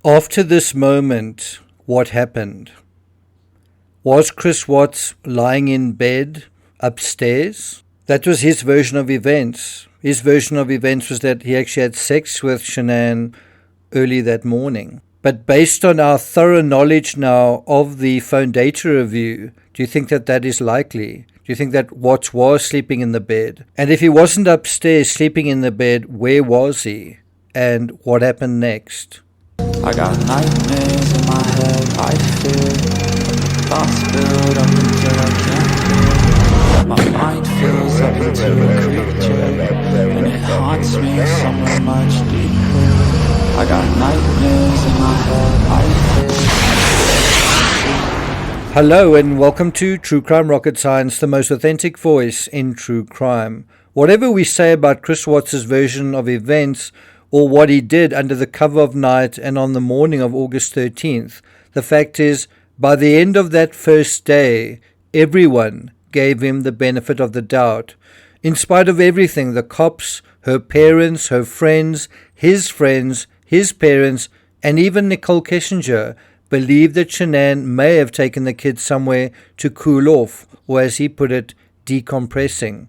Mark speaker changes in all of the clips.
Speaker 1: After this moment, what happened? Was Chris Watts lying in bed upstairs? That was his version of events. His version of events was that he actually had sex with Shanann early that morning. But based on our thorough knowledge now of the phone data review, do you think that that is likely? Do you think that Watts was sleeping in the bed? And if he wasn't upstairs sleeping in the bed, where was he? And what happened next?
Speaker 2: I got nightmares in my head, I fear thoughts build up until I can't. My mind fills up into a creature, and it haunts me somewhere much deeper. I got nightmares in my head, I fear.
Speaker 1: Hello and welcome to True Crime Rocket Science, the most authentic voice in true crime. Whatever we say about Chris Watts' version of events, or what he did under the cover of night and on the morning of August 13th, the fact is, by the end of that first day, everyone gave him the benefit of the doubt. In spite of everything, the cops, her parents, her friends, his parents, and even Nickole Kissinger believed that Shanann may have taken the kids somewhere to cool off, or as he put it, decompressing.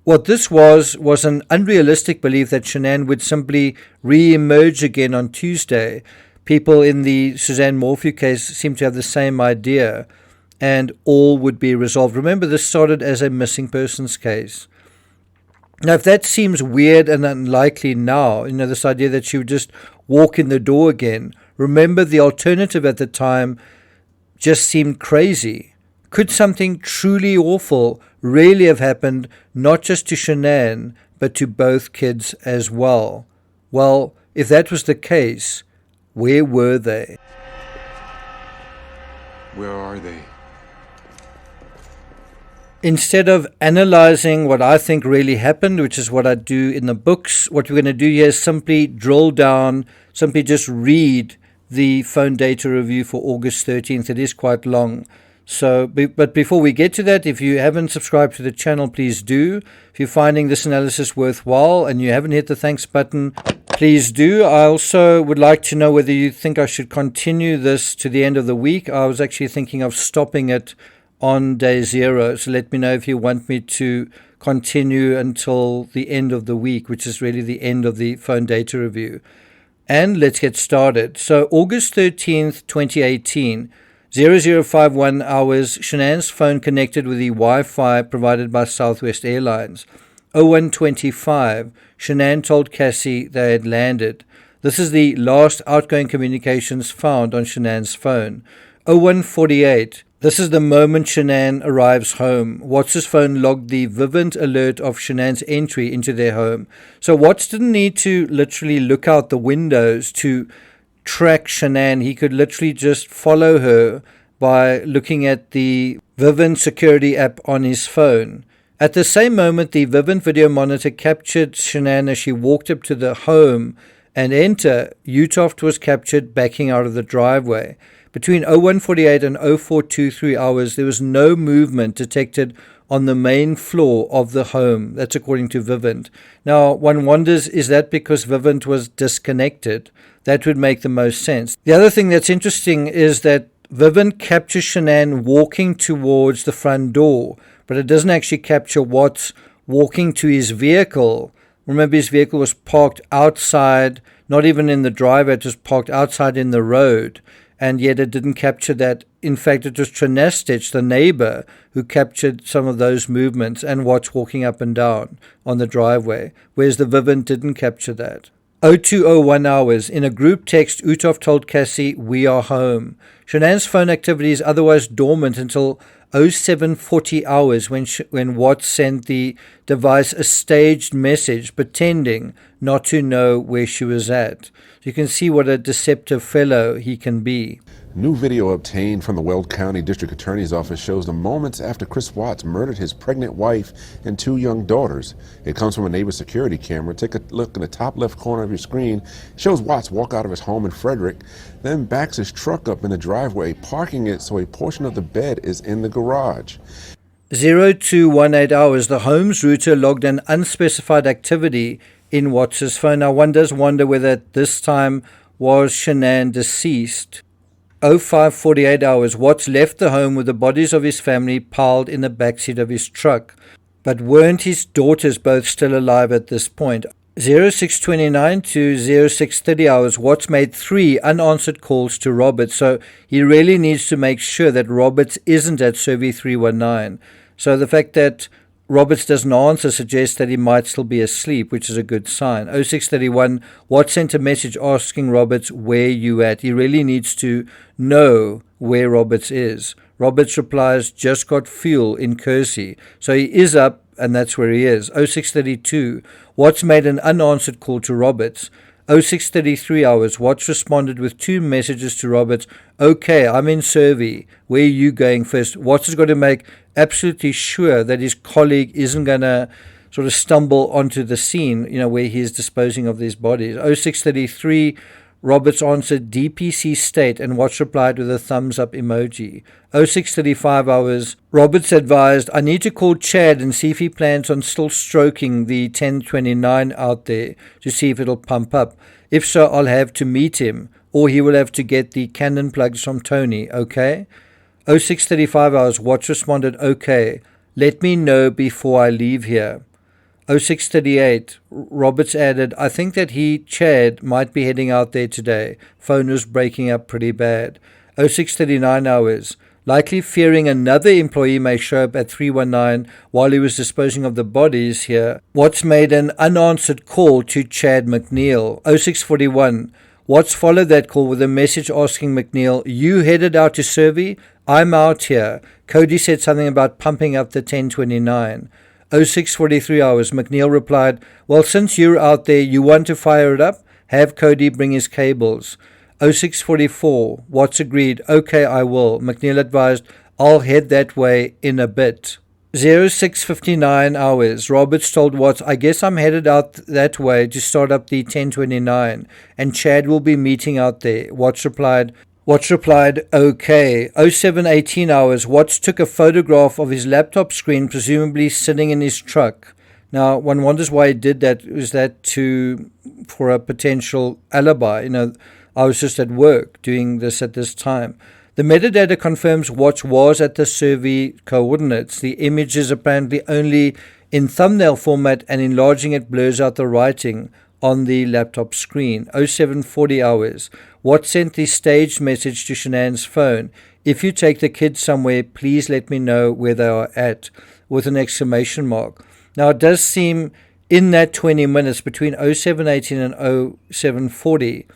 Speaker 1: What this was an unrealistic belief that Shanann would simply re-emerge again on Tuesday. People in the Suzanne Morphew case seem to have the same idea, and all would be resolved. Remember, this started as a missing persons case. Now, if that seems weird and unlikely now, this idea that she would just walk in the door again, remember the alternative at the time just seemed crazy. Could something truly awful really have happened, not just to Shanann, but to both kids as well? Well, if that was the case, where were they?
Speaker 3: Where are they?
Speaker 1: Instead of analyzing what I think really happened, which is what I do in the books, what we're going to do here is simply drill down, simply just read the phone data review for August 13th. It is quite long. But before we get to that, if you haven't subscribed to the channel, please do. If you're finding this analysis worthwhile and you haven't hit the thanks button, please do. I also would like to know whether you think I should continue this to the end of the week. I was actually thinking of stopping it on day 0. So let me know if you want me to continue until the end of the week, which is really the end of the phone data review. And let's get started. So August 13th, 2018, 0051 hours, Shanann's phone connected with the Wi-Fi provided by Southwest Airlines. 0125, Shanann told Cassie they had landed. This is the last outgoing communications found on Shanann's phone. 0148, this is the moment Shanann arrives home. Watts' phone logged the vivid alert of Shanann's entry into their home. So Watts didn't need to literally look out the windows to track Shanann. He could literally just follow her by looking at the Vivint security app on his phone. At the same moment, the Vivint video monitor captured Shanann as she walked up to the home and enter. Utoft was captured backing out of the driveway. Between 0148 and 0423 hours, there was no movement detected on the main floor of the home. That's according to Vivint. Now, one wonders, is that because Vivint was disconnected? That would make the most sense. The other thing that's interesting is that Vivint captures Shanann walking towards the front door, but it doesn't actually capture Watts walking to his vehicle. Remember, his vehicle was parked outside, not even in the driveway, it was parked outside in the road. And yet it didn't capture that. In fact, it was Trinestich, the neighbor, who captured some of those movements and Watts walking up and down on the driveway, whereas the Vivint didn't capture that. 0201 hours. In a group text, Utoft told Cassie, "We are home." Shanann's phone activity is otherwise dormant until 0740 hours when Watts sent the device a staged message pretending not to know where she was at. You can see what a deceptive fellow he can be.
Speaker 3: New video obtained from the Weld County District Attorney's Office shows the moments after Chris Watts murdered his pregnant wife and 2 young daughters. It comes from a neighbor's security camera. Take a look in the top left corner of your screen. It shows Watts walk out of his home in Frederick, then backs his truck up in the driveway, parking it so a portion of the bed is in the garage.
Speaker 1: 0218 hours, the home's router logged an unspecified activity in Watts' phone. Now, one does wonder whether at this time was Shanann deceased? 05:48 hours, Watts left the home with the bodies of his family piled in the backseat of his truck. But weren't his daughters both still alive at this point? 06:29 to 06:30 hours, Watts made 3 unanswered calls to Roberts, so he really needs to make sure that Roberts isn't at Survey 319. So the fact that Roberts doesn't answer suggests that he might still be asleep, which is a good sign. 06:31, Watts sent a message asking Roberts, where you at? He really needs to know where Roberts is. Roberts replies, just got fuel in Kersey. So he is up, and that's where he is. 06:32, Watts made an unanswered call to Roberts. 06:33 hours, Watts responded with 2 messages to Roberts. Okay, I'm in Survey. Where are you going first? Watts has got to make absolutely sure that his colleague isn't going to sort of stumble onto the scene, where he is disposing of these bodies. 06:33, Roberts answered DPC state, and Watts replied with a thumbs up emoji. 06:35 hours, Roberts advised, I need to call Chad and see if he plans on still stroking the 1029 out there to see if it'll pump up. If so, I'll have to meet him, or he will have to get the cannon plugs from Tony, okay? 06:35 hours, Watts responded, okay, let me know before I leave here. 06:38, Roberts added, I think that Chad, might be heading out there today. Phone was breaking up pretty bad. 06:39 hours, likely fearing another employee may show up at 319 while he was disposing of the bodies here, Watts made an unanswered call to Chad McNeil. 06:41, Watts followed that call with a message asking McNeil, you headed out to Survey? I'm out here. Cody said something about pumping up the 1029. 06:43 hours, McNeil replied, well, since you're out there, you want to fire it up? Have Cody bring his cables. 06:44, Watts agreed, okay, I will. McNeil advised, I'll head that way in a bit. 06:59 hours, Roberts told Watts, I guess I'm headed out that way to start up the 1029, and Chad will be meeting out there. Watts replied, okay. 07:18 hours, Watts took a photograph of his laptop screen, presumably sitting in his truck. Now, one wonders why he did that. Was that for a potential alibi? I was just at work doing this at this time. The metadata confirms Watts was at the Survey coordinates. The image is apparently only in thumbnail format, and enlarging it blurs out the writing on the laptop screen. 07:40 hours, Watts sent the staged message to Shanann's phone. If you take the kids somewhere, please let me know where they are at, with an exclamation mark. Now, it does seem in that 20 minutes between 07:18 and 07:40,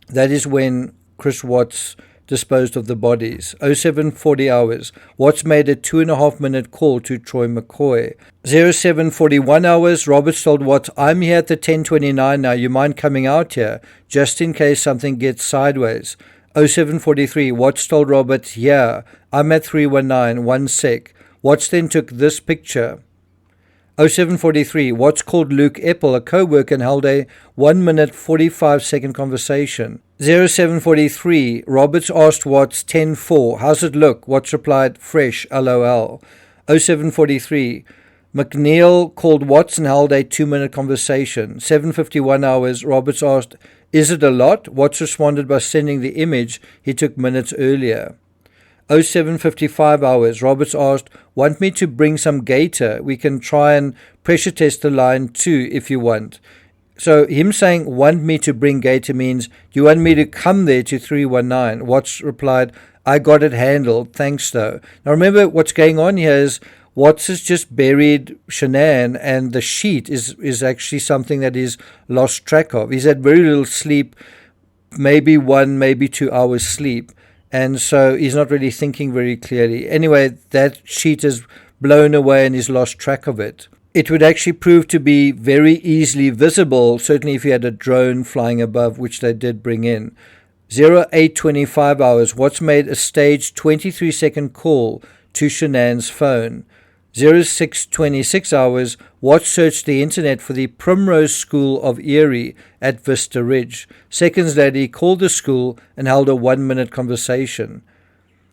Speaker 1: that is when Chris Watts disposed of the bodies. 07:40 hours, Watts made a 2.5-minute call to Troy McCoy. 07:41 hours, Roberts told Watts, I'm here at the 1029 now, you mind coming out here, just in case something gets sideways. 07:43, Watts told Roberts, yeah, I'm at 319, 1 sec. Watts then took this picture. 07:43, Watts called Luke Eppel, a co-worker, and held a 1-minute 45-second conversation. 07:43, Roberts asked Watts 10:04, how's it look? Watts replied, fresh, LOL. 07:43, McNeil called Watts and held a 2-minute conversation. 7:51 hours, Roberts asked, is it a lot? Watts responded by sending the image he took minutes earlier. 07:55 hours, Roberts asked, want me to bring some Gator? We can try and pressure test the line too if you want. So him saying, want me to bring Gator means, do you want me to come there to 319? Watts replied, I got it handled, thanks though. Now remember, what's going on here is Watts has just buried Shanann, and the sheet is actually something that he's lost track of. He's had very little sleep, maybe 1, maybe 2 hours sleep. And so he's not really thinking very clearly. Anyway, that sheet is blown away and he's lost track of it. It would actually prove to be very easily visible, certainly if you had a drone flying above, which they did bring in. 08:25 hours, Watts made a staged 23-second call to Shanann's phone. 06:26 hours, Watts searched the internet for the Primrose School of Erie at Vista Ridge. Seconds later, he called the school and held a 1-minute conversation.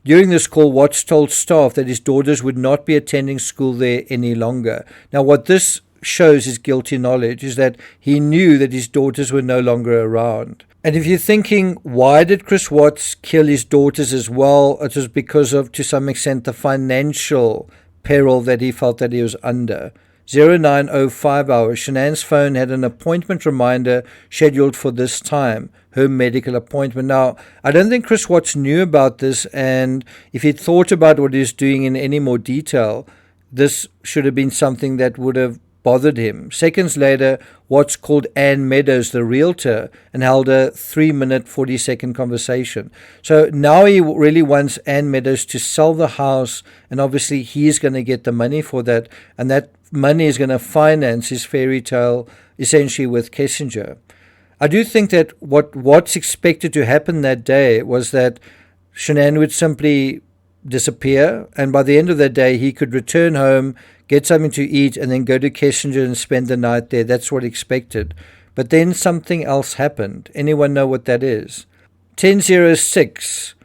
Speaker 1: During this call, Watts told staff that his daughters would not be attending school there any longer. Now, what this shows his guilty knowledge is that he knew that his daughters were no longer around. And if you're thinking, why did Chris Watts kill his daughters as well? It was because of, to some extent, the financial peril that he felt that he was under. 0905 hours. Shanann's phone had an appointment reminder scheduled for this time, her medical appointment. Now, I don't think Chris Watts knew about this, and if he'd thought about what he was doing in any more detail, this should have been something that would have bothered him. Seconds later, Watts called Ann Meadows, the realtor, and held a 3-minute, 40-second conversation. So now he really wants Ann Meadows to sell the house, and obviously he's going to get the money for that, and that money is going to finance his fairy tale, essentially, with Kissinger. I do think that what's expected to happen that day was that Shanann would simply disappear, and by the end of that day he could return home, get something to eat, and then go to Kissinger and spend the night there. That's what expected. But then something else happened. Anyone know what that is? 10:06.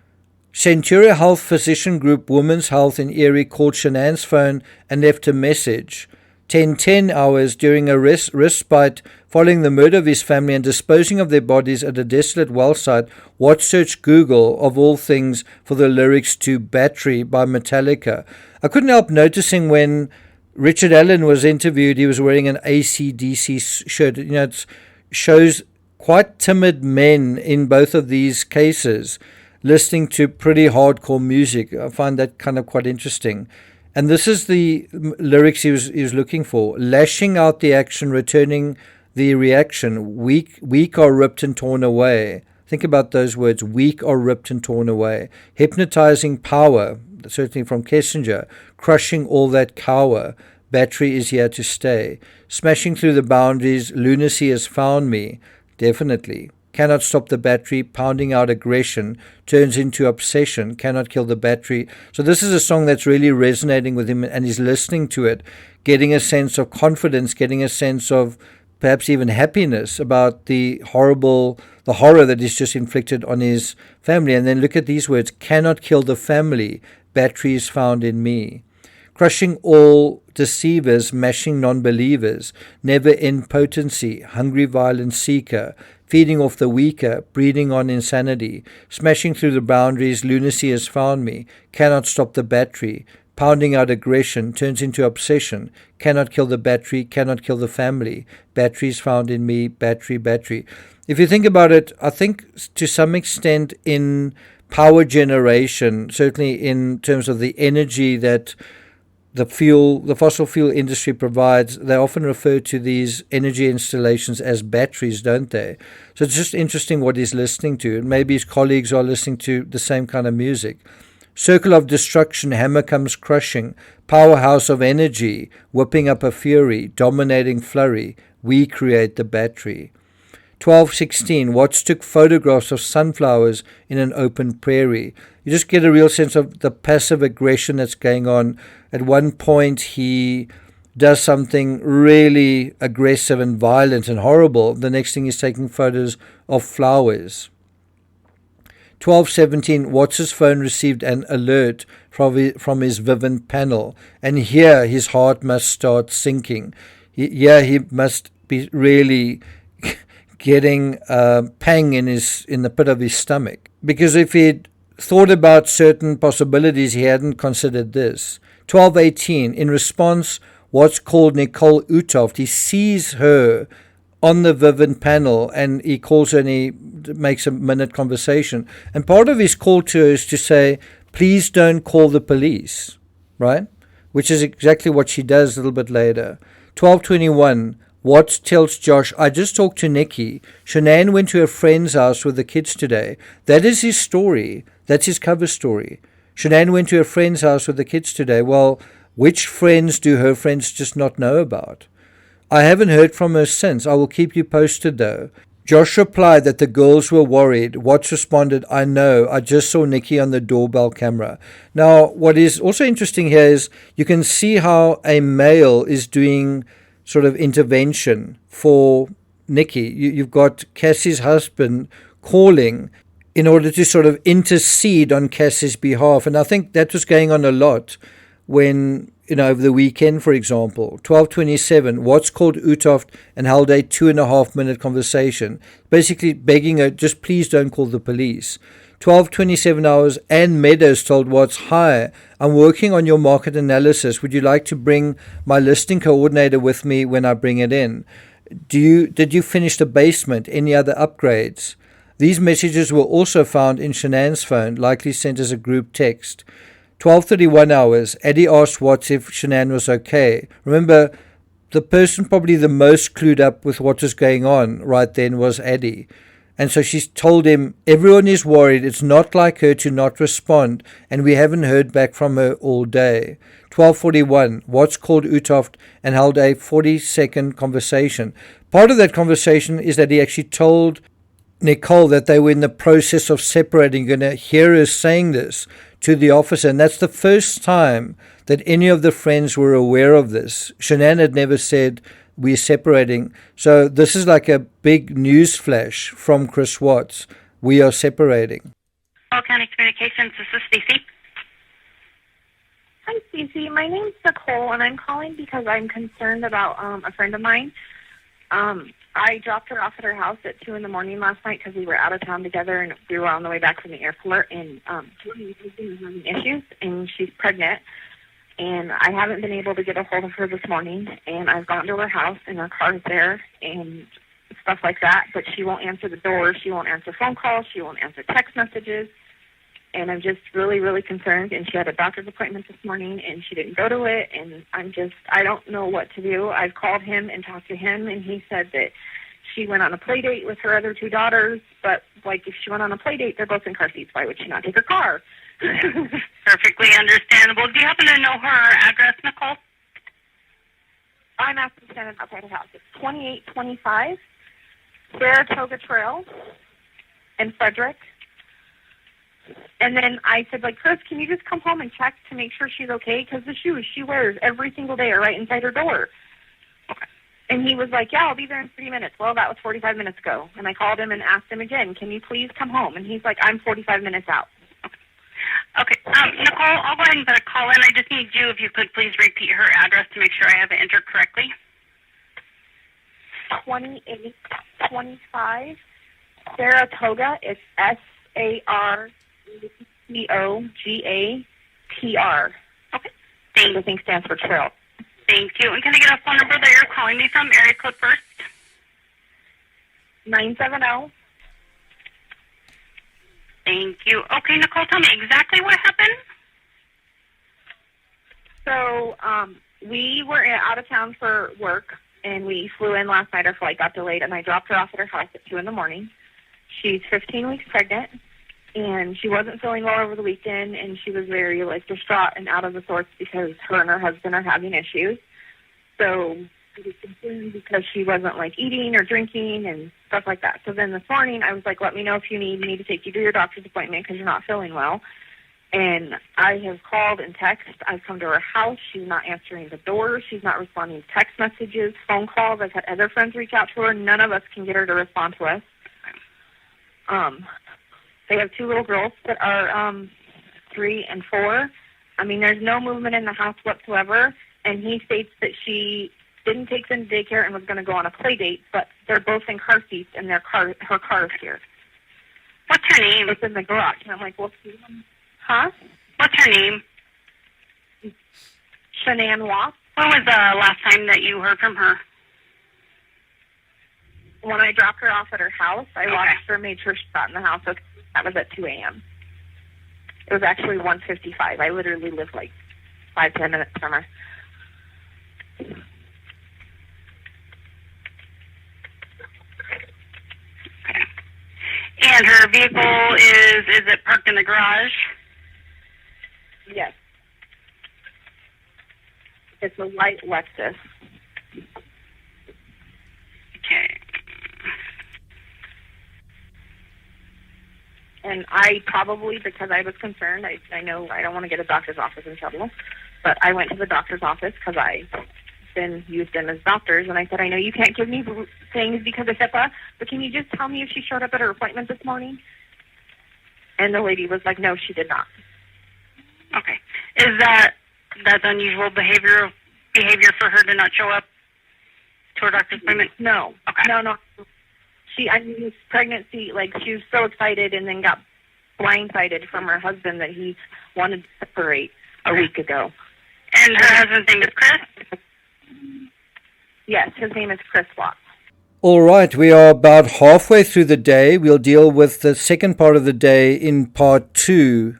Speaker 1: Centuria Health Physician Group Women's Health in Erie called Shanann's phone and left a message. 10:10 hours. During a respite following the murder of his family and disposing of their bodies at a desolate well site, Watts searched Google, of all things, for the lyrics to Battery by Metallica. I couldn't help noticing when Richard Allen was interviewed, he was wearing an AC/DC shirt. It shows quite timid men in both of these cases listening to pretty hardcore music. I find that kind of quite interesting. And this is the lyrics he was looking for. Lashing out the action, returning the reaction. Weak are ripped and torn away. Think about those words. Weak are ripped and torn away. Hypnotizing power, certainly from Kissinger. Crushing all that cower. Battery is here to stay. Smashing through the boundaries. Lunacy has found me. Definitely. Cannot stop the battery. Pounding out aggression turns into obsession. Cannot kill the battery. So this is a song that's really resonating with him, and he's listening to it, getting a sense of confidence, getting a sense of perhaps even happiness about the horror that he's just inflicted on his family. And then look at these words. Cannot kill the family. Battery is found in me. Crushing all deceivers, mashing non-believers, never end potency, hungry violent seeker, feeding off the weaker, breeding on insanity, smashing through the boundaries, lunacy has found me, cannot stop the battery, pounding out aggression, turns into obsession, cannot kill the battery, cannot kill the family, batteries found in me, battery, battery. If you think about it, I think to some extent in power generation, certainly in terms of the energy that the fossil fuel industry provides, they often refer to these energy installations as batteries, don't they? So it's just interesting what he's listening to. And maybe his colleagues are listening to the same kind of music. Circle of destruction, hammer comes crushing. Powerhouse of energy, whipping up a fury, dominating flurry. We create the battery. 12:16. Watts took photographs of sunflowers in an open prairie. You just get a real sense of the passive aggression that's going on. At one point, he does something really aggressive and violent and horrible. The next thing, he's taking photos of flowers. 12:17. Watts's phone received an alert from his Vivint panel, and here his heart must start sinking. Here he must be really getting a pang in the pit of his stomach, because if he'd thought about certain possibilities, he hadn't considered this. 12:18. In response, Watts called Nickole Utoft. He sees her on the Vivint panel, and he calls her and he makes a minute conversation. And part of his call to her is to say, please don't call the police, right? Which is exactly what she does a little bit later. 12:21. Watts tells Josh, I just talked to Nikki. Shanann went to a friend's house with the kids today. That is his story. That's his cover story. Shanann went to a friend's house with the kids today. Well, which friends do her friends just not know about? I haven't heard from her since. I will keep you posted, though. Josh replied that the girls were worried. Watts responded, I know. I just saw Nikki on the doorbell camera. Now, what is also interesting here is you can see how a male is doing sort of intervention for Nikki. You've got Cassie's husband calling in order to sort of intercede on Cassie's behalf. And I think that was going on a lot when, over the weekend, for example. 12:27, Watts called Utoft and held a 2.5-minute conversation, basically begging her, just please don't call the police. 12:27 hours, Ann Meadows told Watts, hi, I'm working on your market analysis. Would you like to bring my listing coordinator with me when I bring it in? Did you finish the basement? Any other upgrades? These messages were also found in Shanann's phone, likely sent as a group text. 12:31 hours, Eddie asked Watts if Shanann was okay. Remember, the person probably the most clued up with what was going on right then was Eddie. And so she told him, everyone is worried. It's not like her to not respond, and we haven't heard back from her all day. 12:41, Watts called Utoft and held a 40-second conversation. Part of that conversation is that he actually told Nickole that they were in the process of separating. You're going to hear her saying this to the officer, and that's the first time that any of the friends were aware of this. Shanann had never said, we're separating. So this is like a big news flash from Chris Watts. We are separating.
Speaker 4: County Communications, this is Stacey.
Speaker 5: Hi, Stacey. My name's Nickole, and I'm calling because I'm concerned about a friend of mine. I dropped her off at her house at 2 in the morning last night because we were out of town together, and we were on the way back from the airport, and she was having issues, and she's pregnant, and I haven't been able to get a hold of her this morning, and I've gone to her house, and her car's there, and stuff like that, but she won't answer the door, she won't answer phone calls, she won't answer text messages, and I'm just really, really concerned, and she had a doctor's appointment this morning, and she didn't go to it, and I don't know what to do. I've called him and talked to him, and he said that she went on a play date with her other two daughters, but, if she went on a play date, they're both in car seats. Why would she not take her car?
Speaker 4: Perfectly understandable. Do you happen to know her address, Nickole?
Speaker 5: I'm actually standing outside her house. It's 2825 Saratoga Trail in Frederick. And then I said, Chris, can you just come home and check to make sure she's okay? Because the shoes she wears every single day are right inside her door. And he was like, yeah, I'll be there in 30 minutes. Well, that was 45 minutes ago. And I called him and asked him again, can you please come home? And he's like, I'm 45 minutes out.
Speaker 4: Okay. Nickole, I'll go ahead and put a call in. I just need you, if you could please repeat her address to make sure I have it entered correctly.
Speaker 5: 2825 Saratoga. It's SARTOGATR.
Speaker 4: Okay. Thank
Speaker 5: I think stands for trail.
Speaker 4: Thank you. And can I get a phone number that you're calling me from? Area code first.
Speaker 5: 970.
Speaker 4: Thank you. Okay, Nickole, tell me exactly what happened.
Speaker 5: So we were out of town for work, and we flew in last night. Our flight got delayed, and I dropped her off at her house at 2 in the morning. She's 15 weeks pregnant, and she wasn't feeling well over the weekend, and she was very, distraught and out of the sorts because her and her husband are having issues. So I was concerned because she wasn't, eating or drinking and stuff like that. So then this morning, I was like, let me know if you need me to take you to your doctor's appointment because you're not feeling well. And I have called and texted. I've come to her house. She's not answering the door. She's not responding to text messages, phone calls. I've had other friends reach out to her. None of us can get her to respond to us. They have two little girls that are 3 and 4. I mean, there's no movement in the house whatsoever. And he states that she didn't take them to daycare and was going to go on a play date, but they're both in car seats and her car is here.
Speaker 4: What's her name?
Speaker 5: It's in the garage. And I'm like, well, huh?
Speaker 4: What's her name?
Speaker 5: Shanann Watts.
Speaker 4: When was the last time that you heard from her?
Speaker 5: When I dropped her off at her house, I watched her, made sure she got in the house. That was at 2 a.m. It was actually 1:55. I literally lived 5-10 minutes from her.
Speaker 4: Okay. And her vehicle is it parked in the garage?
Speaker 5: Yes. It's a white Lexus.
Speaker 4: Okay.
Speaker 5: And I probably, because I was concerned, I know I don't want to get a doctor's office in trouble, but I went to the doctor's office because I've been used them as doctors, and I said, I know you can't give me things because of HIPAA, but can you just tell me if she showed up at her appointment this morning? And the lady was like, no, she did not.
Speaker 4: Okay. Is that that's unusual behavior for her to not show up to her doctor's appointment?
Speaker 5: No.
Speaker 4: Okay.
Speaker 5: No. His pregnancy, like, she was so excited and then got blindsided from her husband that he wanted to separate a week ago.
Speaker 4: And her husband's name is Chris?
Speaker 5: Yes, his name is Chris Watts.
Speaker 1: All right, we are about halfway through the day. We'll deal with the second part of the day in part 2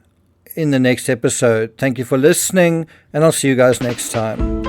Speaker 1: in the next episode. Thank you for listening, and I'll see you guys next time.